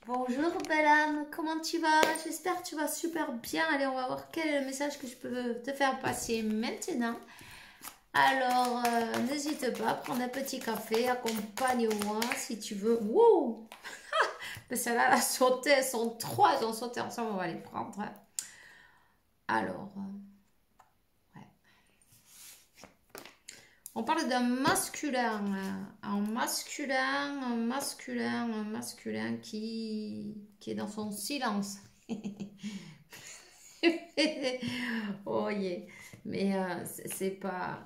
Bonjour belle âme, comment tu vas? J'espère que tu vas super bien. Allez, on va voir quel est le message que je peux te faire passer maintenant. Alors, n'hésite pas à prendre un petit café, accompagne-moi si tu veux. Wouh! Mais celle-là, elle a sauté, elles sont trois, elles ont sauté ensemble, on va les prendre. Alors, ouais. On parle d'un masculin, un masculin qui est dans son silence. Oh yeah. Mais c'est pas.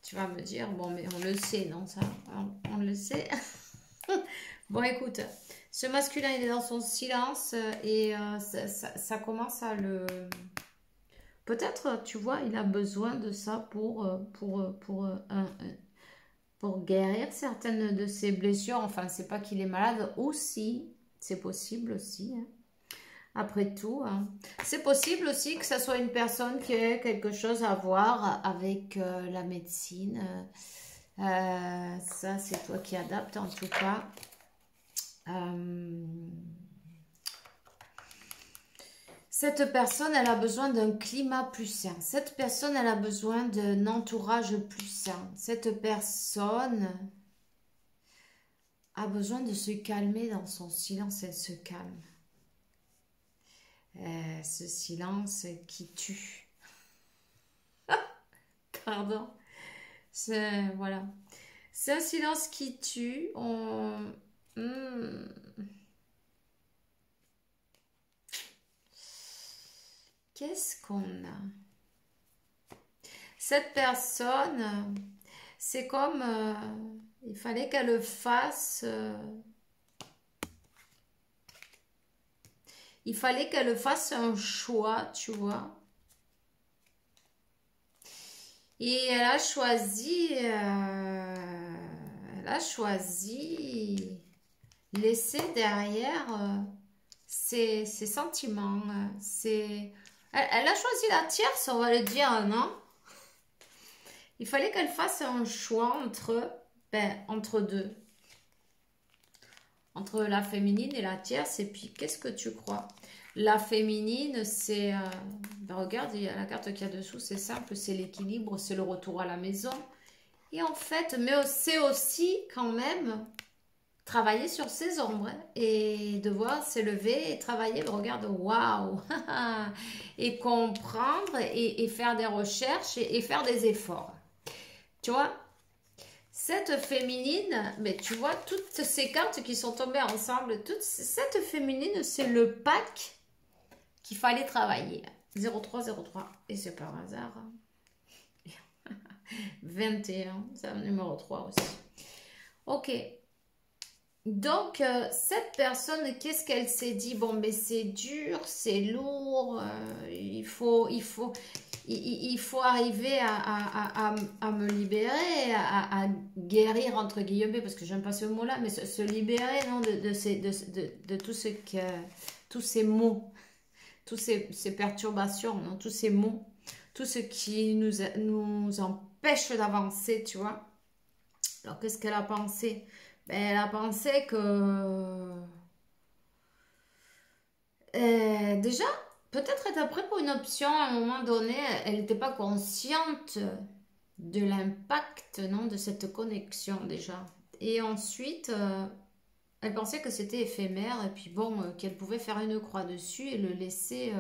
Tu vas me dire, bon, mais on le sait, non, ça, on le sait. Bon, écoute, ce masculin, il est dans son silence et ça commence à le. Peut-être, tu vois, il a besoin de ça pour guérir certaines de ses blessures. Enfin, c'est pas qu'il est malade aussi, c'est possible aussi, hein. Après tout, hein. C'est possible aussi que ça soit une personne qui ait quelque chose à voir avec la médecine. Ça, c'est toi qui adaptes en tout cas. Cette personne, elle a besoin d'un climat plus sain. Cette personne, elle a besoin d'un entourage plus sain. Cette personne a besoin de se calmer dans son silence. Elle se calme. Ce silence qui tue. Pardon. Voilà. C'est un silence qui tue. Qu'est-ce qu'on a? Cette personne, c'est comme il fallait qu'elle fasse. Il fallait qu'elle fasse un choix, tu vois. Et elle a choisi laisser derrière ses sentiments. Elle a choisi la tierce, on va le dire, non? Il fallait qu'elle fasse un choix entre deux. Entre la féminine et la tierce. Et puis, qu'est-ce que tu crois? La féminine, c'est... regarde, il y a la carte qu'il y a dessous, c'est simple, c'est l'équilibre, c'est le retour à la maison. Et en fait, mais c'est aussi quand même travailler sur ses ombres, hein, et devoir s'élever et travailler, regarde, waouh, et comprendre et faire des recherches et faire des efforts. Tu vois? Cette féminine, mais tu vois, toutes ces cartes qui sont tombées ensemble, cette féminine, c'est le pack qu'il fallait travailler. 0303, et c'est par hasard. 21, c'est un numéro 3 aussi. Ok. Donc, cette personne, qu'est-ce qu'elle s'est dit? Bon, mais c'est dur, c'est lourd, il faut arriver à me libérer, à guérir, entre guillemets, parce que j'aime pas ce mot-là, mais se libérer, non, de tout ce que, tous ces mots, toutes ces perturbations, non, tous ces mots, tout ce qui nous empêche d'avancer, tu vois. Alors, qu'est-ce qu'elle a pensé? Ben, elle a pensé que... déjà, peut-être être prête pour une option à un moment donné, elle n'était pas consciente de l'impact, non, de cette connexion déjà. Et ensuite, elle pensait que c'était éphémère et puis bon, qu'elle pouvait faire une croix dessus et le laisser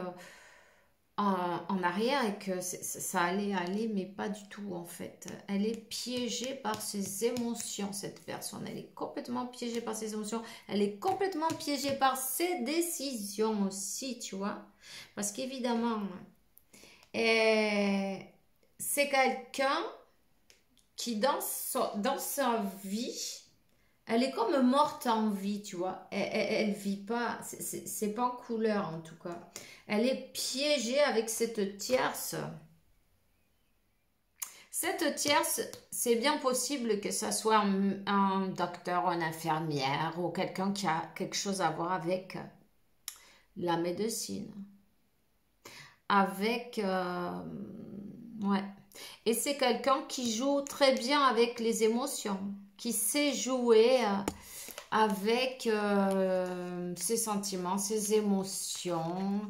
en arrière et que ça allait aller, mais pas du tout en fait. Elle est piégée par ses émotions, cette personne. Elle est complètement piégée par ses émotions. Elle est complètement piégée par ses décisions aussi, tu vois. Parce qu'évidemment, c'est quelqu'un qui dans sa vie, elle est comme morte en vie, tu vois. Elle vit pas, c'est pas en couleur en tout cas. Elle est piégée avec cette tierce. Cette tierce, c'est bien possible que ça soit un docteur, une infirmière ou quelqu'un qui a quelque chose à voir avec la médecine. Avec... ouais. Et c'est quelqu'un qui joue très bien avec les émotions, qui sait jouer avec ses sentiments, ses émotions,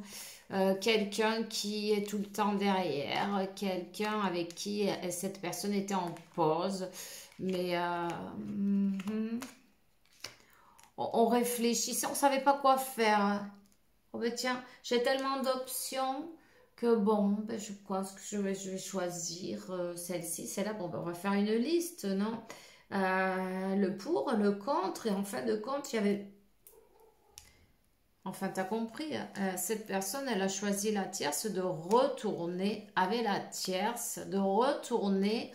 quelqu'un qui est tout le temps derrière, quelqu'un avec qui cette personne était en pause, mais on réfléchissait, on savait pas quoi faire. Oh ben tiens, j'ai tellement d'options que bon, ben je pense que je vais choisir celle-ci, celle-là. Bon, ben on va faire une liste, non? Le pour, le contre, et en fin de compte, il y avait... Enfin, tu as compris, cette personne, elle a choisi la tierce de retourner avec la tierce, de retourner...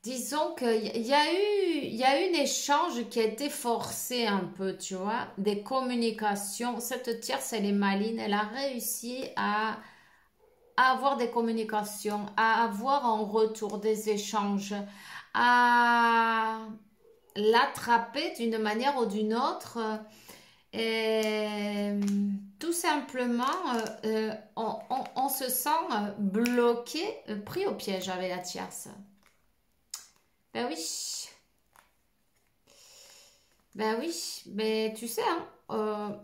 disons qu'il y a eu un échange qui a été forcé un peu, tu vois, des communications. Cette tierce, elle est maligne, elle a réussi à avoir des communications, à avoir en retour des échanges, à l'attraper d'une manière ou d'une autre. Et tout simplement, on se sent bloqué, pris au piège avec la tierce. Ben oui, ben oui, mais tu sais, hein,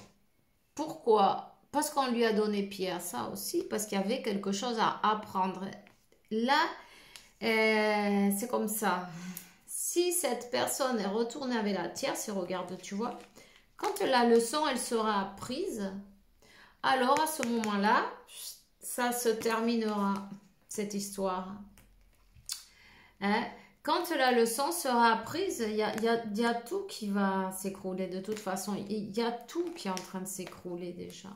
pourquoi? Parce qu'on lui a donné pied à ça aussi, parce qu'il y avait quelque chose à apprendre. Là, c'est comme ça. Si cette personne est retournée avec la tierce, et regarde, tu vois, quand la leçon, elle sera apprise, alors à ce moment-là, ça se terminera, cette histoire. Hein? Quand la leçon sera apprise, il y a tout qui va s'écrouler de toute façon. Il y a tout qui est en train de s'écrouler déjà.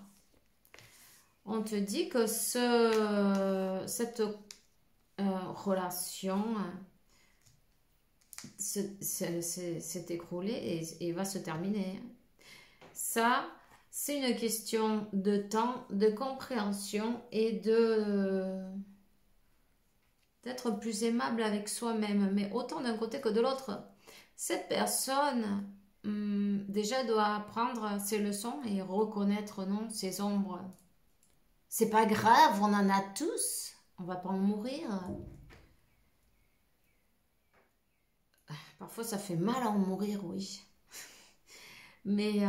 On te dit que cette relation s'est écroulée et va se terminer. Ça, c'est une question de temps, de compréhension et d'être plus aimable avec soi-même, mais autant d'un côté que de l'autre. Cette personne, déjà, doit apprendre ses leçons et reconnaître, non, ses ombres. C'est pas grave, on en a tous. On va pas en mourir. Parfois, ça fait mal à en mourir, oui. Mais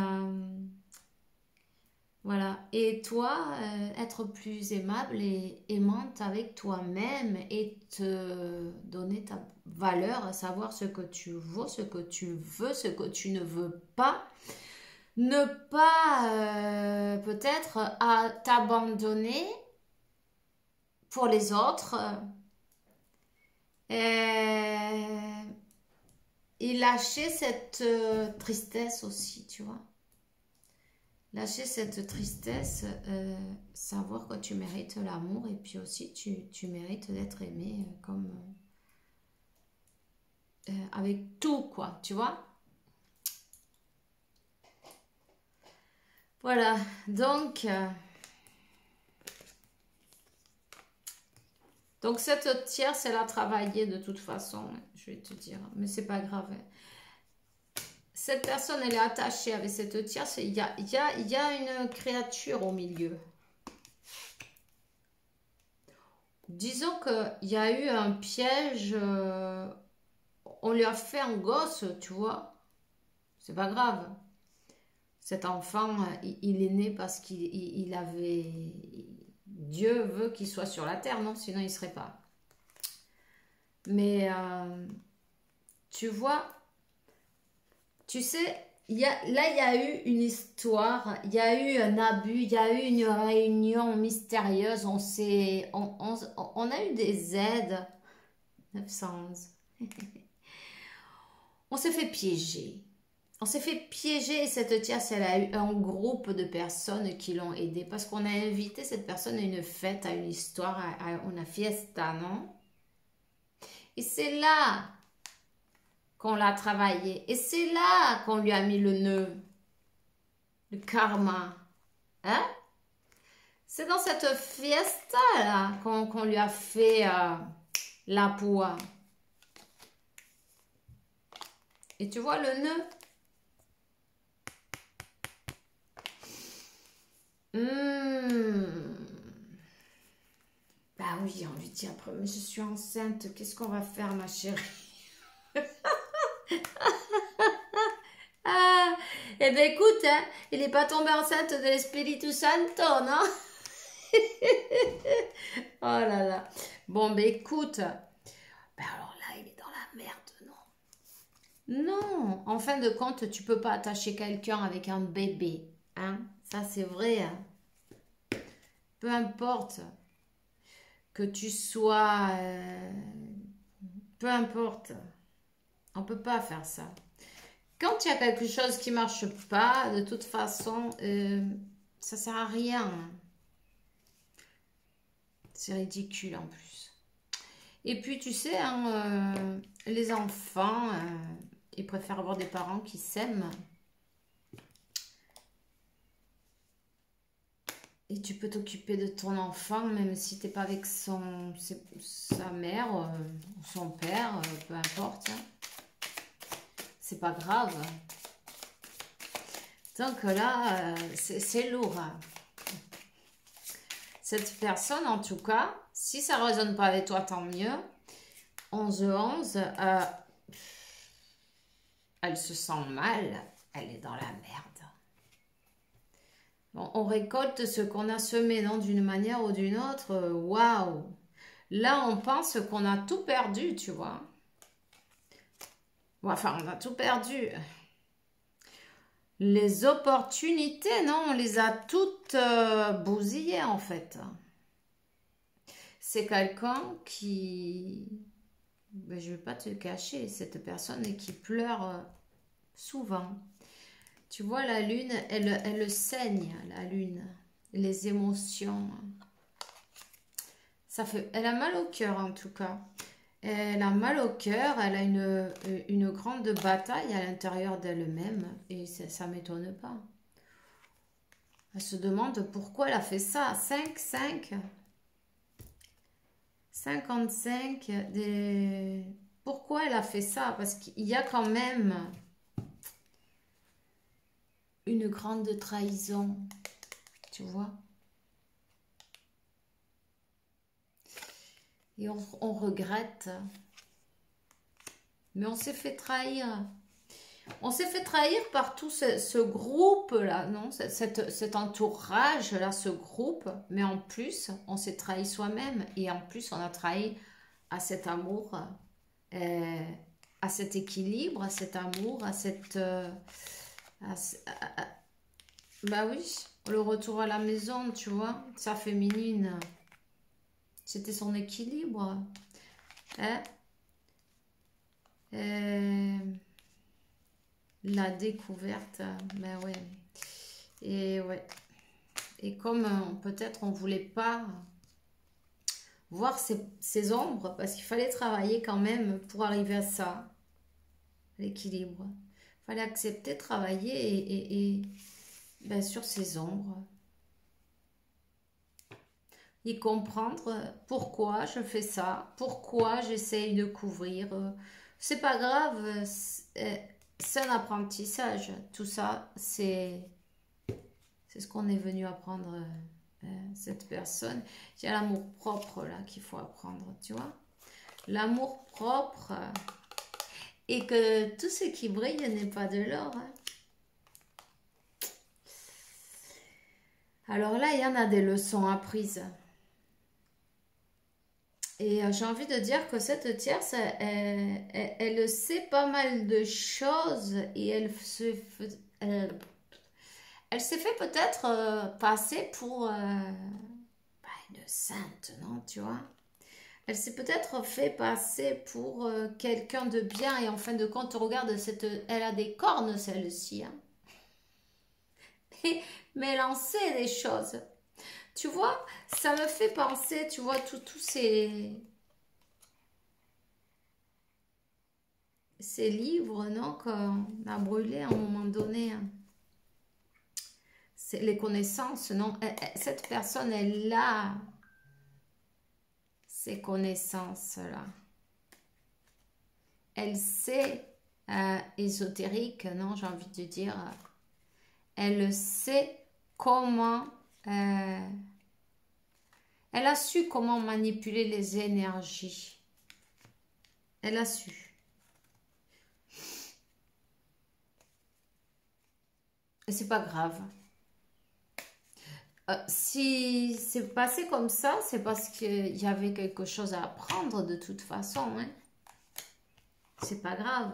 voilà. Et toi, être plus aimable et aimante avec toi-même et te donner ta valeur, savoir ce que tu vaux, ce que tu veux, ce que tu ne veux pas. Ne pas peut-être à t'abandonner pour les autres. Et, et lâcher cette tristesse aussi, tu vois. Lâcher cette tristesse, savoir que tu mérites l'amour et puis aussi tu mérites d'être aimé comme avec tout, quoi, tu vois. Voilà, donc cette tierce, elle a travaillé de toute façon, je vais te dire, mais c'est pas grave. Cette personne, elle est attachée avec cette tierce, il y a une créature au milieu. Disons qu'il y a eu un piège, on lui a fait un gosse, tu vois. C'est pas grave. Cet enfant, il est né parce qu'il avait... Dieu veut qu'il soit sur la terre, non? Sinon, il ne serait pas. Mais, tu vois, tu sais, là, il y a eu une histoire, il y a eu un abus, il y a eu une réunion mystérieuse, on a eu des aides. 911. On s'est fait piéger. On s'est fait piéger et cette tierce, elle a eu un groupe de personnes qui l'ont aidée parce qu'on a invité cette personne à une fête, à une histoire, à une fiesta, non? Et c'est là qu'on l'a travaillé. Et c'est là qu'on lui a mis le nœud, le karma. Hein? C'est dans cette fiesta là qu'on lui a fait la poix. Et tu vois le nœud? Bah oui, on lui dit après, mais je suis enceinte, qu'est-ce qu'on va faire, ma chérie? Ah, eh ben écoute, hein, il n'est pas tombé enceinte de l'Espíritu Santo, non? Oh là là. Bon, ben écoute. Ben alors là, il est dans la merde, non? Non, en fin de compte, tu peux pas attacher quelqu'un avec un bébé, hein? Ça, c'est vrai, hein. Peu importe que tu sois... peu importe. On peut pas faire ça. Quand il y a quelque chose qui marche pas, de toute façon, ça sert à rien. C'est ridicule en plus. Et puis, tu sais, hein, les enfants, ils préfèrent avoir des parents qui s'aiment. Et tu peux t'occuper de ton enfant, même si t'es pas avec sa mère, ou son père, peu importe, hein. C'est pas grave. Donc là, c'est lourd, hein. Cette personne, en tout cas, si ça ne résonne pas avec toi, tant mieux. 11-11, elle se sent mal, elle est dans la merde. Bon, on récolte ce qu'on a semé, non, d'une manière ou d'une autre. Waouh! Là, on pense qu'on a tout perdu, tu vois. Enfin, on a tout perdu. Les opportunités, non, on les a toutes bousillées, en fait. C'est quelqu'un qui... Ben, je ne vais pas te le cacher, cette personne qui pleure souvent. Tu vois, la lune, elle saigne, la lune. Les émotions. Ça fait, elle a mal au cœur, en tout cas. Elle a mal au cœur, elle a une grande bataille à l'intérieur d'elle-même. Et ça ne m'étonne pas. Elle se demande pourquoi elle a fait ça. 5, 55. Pourquoi elle a fait ça? Parce qu'il y a quand même une grande trahison. Tu vois? Et on regrette. Mais on s'est fait trahir. On s'est fait trahir par tout ce groupe-là, non? Cet entourage-là, ce groupe. Mais en plus, on s'est trahi soi-même. Et en plus, on a trahi à cet amour, à cet équilibre, à cet amour, à cette... bah oui, le retour à la maison, tu vois, sa féminine. C'était son équilibre. Hein? La découverte, ben ouais. Et ouais. Et comme peut-être on voulait pas voir ces ombres, parce qu'il fallait travailler quand même pour arriver à ça, l'équilibre. Il fallait accepter, travailler et ben, sur ces ombres. Et comprendre pourquoi je fais ça, pourquoi j'essaye de couvrir. C'est pas grave, c'est un apprentissage. Tout ça, c'est ce qu'on est venu apprendre, cette personne. Il y a l'amour propre là qu'il faut apprendre, tu vois. L'amour propre et que tout ce qui brille n'est pas de l'or. Hein. Alors là, il y en a des leçons apprises. Et j'ai envie de dire que cette tierce, elle sait pas mal de choses et elle s'est fait peut-être passer pour une sainte, non, tu vois? Elle s'est peut-être fait passer pour quelqu'un de bien et en fin de compte, regarde, elle a des cornes celle-ci. Hein. Mais elle en sait des choses. Tu vois, ça me fait penser, tu vois, tous ces livres, non, qu'on a brûlés à un moment donné. Hein. C'est les connaissances, non. Cette personne, elle a ces connaissances-là. Elle sait, ésotérique, non, j'ai envie de dire. Elle sait comment... elle a su comment manipuler les énergies. Elle a su. Et c'est pas grave. Si c'est passé comme ça, c'est parce qu'il y avait quelque chose à apprendre de toute façon. Hein. C'est pas grave.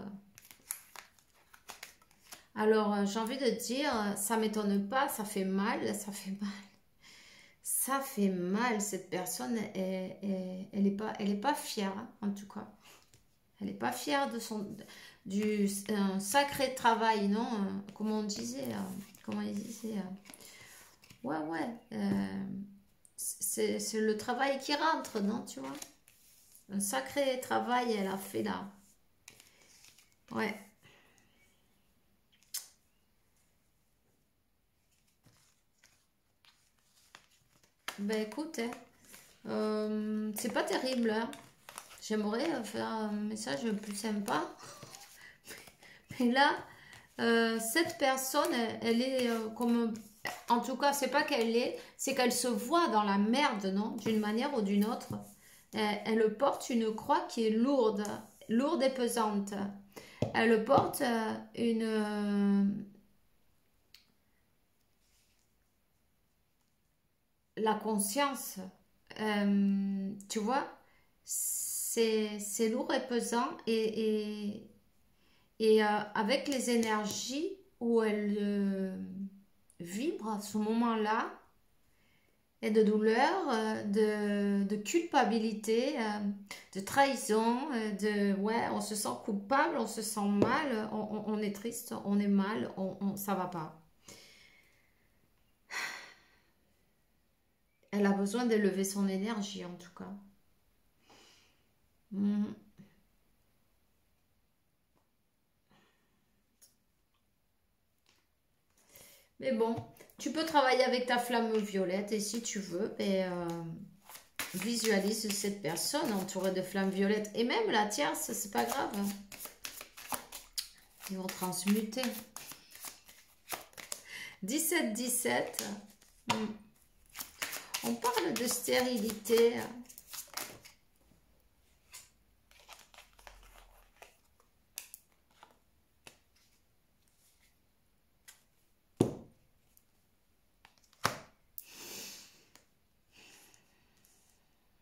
Alors, j'ai envie de dire, ça m'étonne pas, ça fait mal, ça fait mal. Ça fait mal, cette personne, elle est pas fière, hein, en tout cas. Elle n'est pas fière de du sacré travail, non? Comment on disait, comment il disait, ouais, ouais, c'est le travail qui rentre, non, tu vois? Un sacré travail, elle a fait là. Ouais. Ben écoute, hein, c'est pas terrible, hein. J'aimerais faire un message plus sympa. Mais là, cette personne, elle est comme... En tout cas, c'est pas qu'elle est, c'est qu'elle se voit dans la merde, non? D'une manière ou d'une autre. Elle porte une croix qui est lourde, lourde et pesante. Elle porte la conscience. Tu vois, c'est lourd et pesant et avec les énergies où elle vibre à ce moment-là, et de douleur, de culpabilité, de trahison, ouais, on se sent coupable, on se sent mal, on est triste, on est mal, ça va pas. Elle a besoin d'élever son énergie en tout cas. Mhm. Mais bon, tu peux travailler avec ta flamme violette et si tu veux, visualise cette personne entourée de flammes violettes. Et même la tierce, c'est pas grave. Ils vont transmuter. 17-17. On parle de stérilité.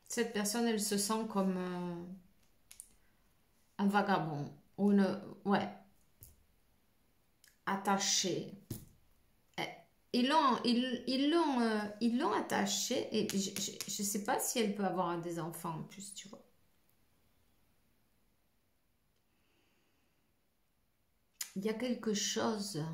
Cette personne, elle se sent comme un vagabond. Ou ouais, attachée. Ils l'ont attachée et je ne sais pas si elle peut avoir des enfants en plus, tu vois. Il y a quelque chose.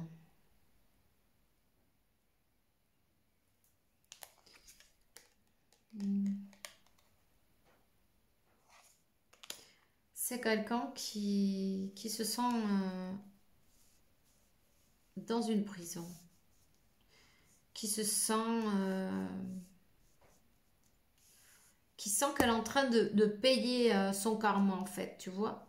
C'est quelqu'un qui se sent dans une prison, qui se sent, qui sent qu'elle est en train de payer son karma en fait, tu vois.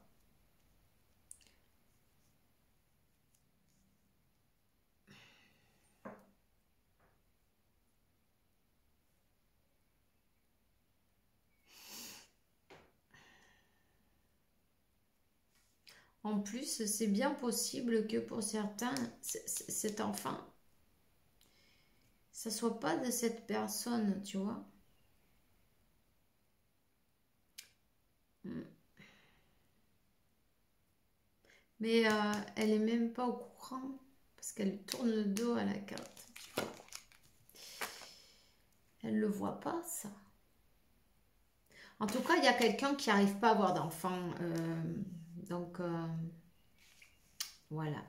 En plus, c'est bien possible que pour certains, cet enfant, ça soit pas de cette personne, tu vois. Mais elle est même pas au courant parce qu'elle tourne le dos à la carte. Tu vois. Elle le voit pas, ça. En tout cas, il y a quelqu'un qui n'arrive pas à avoir d'enfant. Donc, voilà.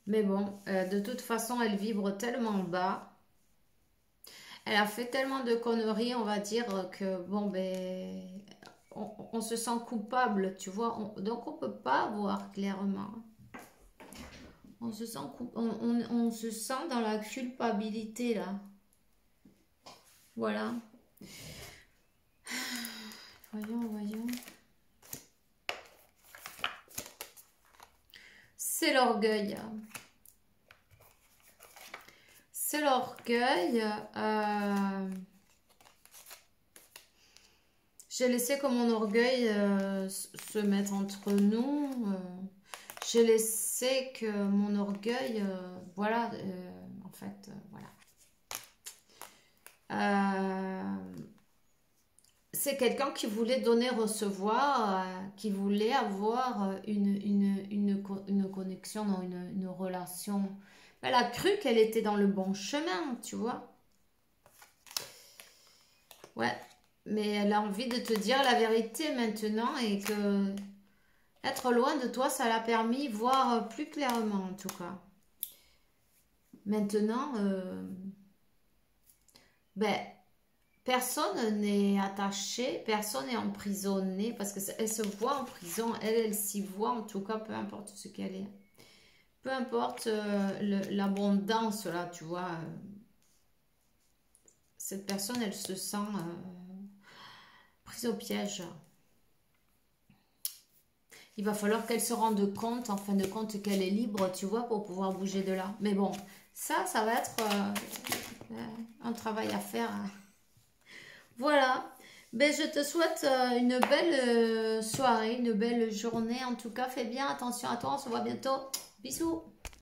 Mais bon, de toute façon, elle vibre tellement bas. Elle a fait tellement de conneries, on va dire, que bon, ben, on se sent coupable, tu vois. Donc, on peut pas voir clairement. On se sent, on se sent dans la culpabilité, là. Voilà. Voyons, voyons. C'est l'orgueil. C'est l'orgueil. J'ai laissé comme mon orgueil se mettre entre nous. J'ai laissé c'est que mon orgueil, voilà, en fait, voilà. C'est quelqu'un qui voulait donner, recevoir, qui voulait avoir une connexion, non, une relation. Elle a cru qu'elle était dans le bon chemin, tu vois. Ouais, mais elle a envie de te dire la vérité maintenant et que être loin de toi, ça l'a permis de voir plus clairement en tout cas. Maintenant, ben, personne n'est attaché, personne n'est emprisonné parce qu'elle se voit en prison, elle s'y voit en tout cas, peu importe ce qu'elle est. Peu importe l'abondance là, tu vois. Cette personne, elle se sent prise au piège. Il va falloir qu'elle se rende compte, en fin de compte, qu'elle est libre, tu vois, pour pouvoir bouger de là. Mais bon, ça va être un travail à faire. Voilà. Ben, je te souhaite une belle soirée, une belle journée. En tout cas, fais bien attention à toi. On se voit bientôt. Bisous.